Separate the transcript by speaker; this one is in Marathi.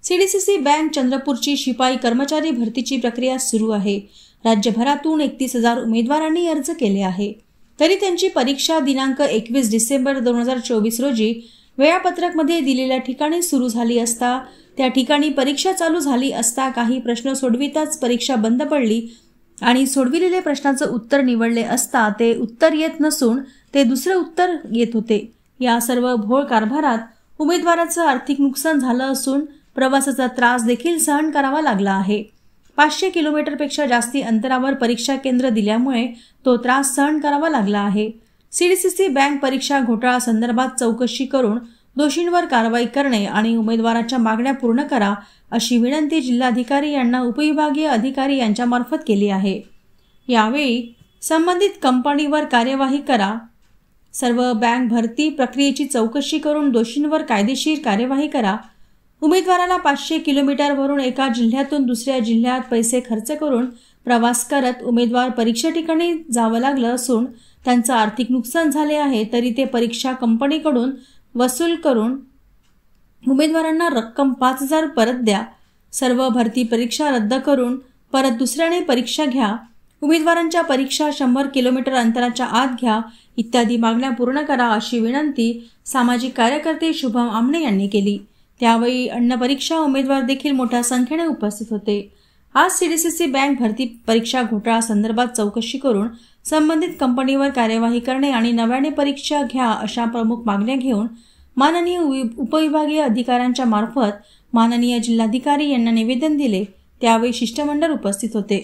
Speaker 1: सीडीसीसी बँक चंद्रपूरची शिपाई कर्मचारी भरतीची प्रक्रिया सुरू आहे। राज्यभरातून 31,000 उमेदवारांनी अर्ज केले आहे। तरी त्यांची परीक्षा दिनांक 21 डिसेंबर 2024 रोजी वेळापत्रकमध्ये दिलेल्या ठिकाणी सुरू झाली असता त्या ठिकाणी परीक्षा चालू झाली असता काही प्रश्न सोडविताच परीक्षा बंद पडली आणि सोडविलेले प्रश्नाचं उत्तर निवडले असता ते उत्तर येत नसून ते दुसरे उत्तर येत होते। या सर्व भोळ कारभारात उमेदवाराचं आर्थिक नुकसान झालं असून प्रवासाचा त्रास देखील सहन करावा लागला आहे। 500 किलोमीटरपेक्षा जास्ती अंतरावर परीक्षा केंद्र दिल्यामुळे तो त्रास सहन करावा लागला आहे। सीडीसीसी बँक परीक्षा घोटाळा संदर्भात चौकशी करून दोषींवर कारवाई करणे आणि उमेदवाराच्या मागण्या पूर्ण करा अशी विनंती जिल्हाधिकारी यांना उपविभागीय अधिकारी यांच्यामार्फत केली आहे। यावेळी संबंधित कंपनीवर कार्यवाही करा, सर्व बँक भरती प्रक्रियेची चौकशी करून दोषींवर कायदेशीर कार्यवाही करा, उमेदवाराला 500 किलोमीटरवरून एका जिल्ह्यातून दुसऱ्या जिल्ह्यात पैसे खर्च करून प्रवास करत उमेदवार परीक्षा ठिकाणी जावं लागलं असून त्यांचं आर्थिक नुकसान झाले आहे, तरी ते परीक्षा कंपनीकडून वसूल करून उमेदवारांना रक्कम 5,000 परत द्या, सर्व भरती परीक्षा रद्द करून परत दुसऱ्याने परीक्षा घ्या, उमेदवारांच्या परीक्षा 100 किलोमीटर अंतराच्या आत घ्या इत्यादी मागण्या पूर्ण करा अशी विनंती सामाजिक कार्यकर्ते शुभम आमने यांनी केली। त्यावेळी अन्न परीक्षा उमेदवार देखील मोठ्या संख्येने उपस्थित होते। आज सीडीसीसी बँक भरती परीक्षा घोटाळा संदर्भात चौकशी करून संबंधित कंपनीवर कार्यवाही करणे आणि नव्याने परीक्षा घ्या अशा प्रमुख मागण्या घेऊन माननीय उपविभागीय अधिकाऱ्यांच्या मार्फत माननीय जिल्हाधिकारी यांना निवेदन दिले। त्यावेळी शिष्टमंडळ उपस्थित होते।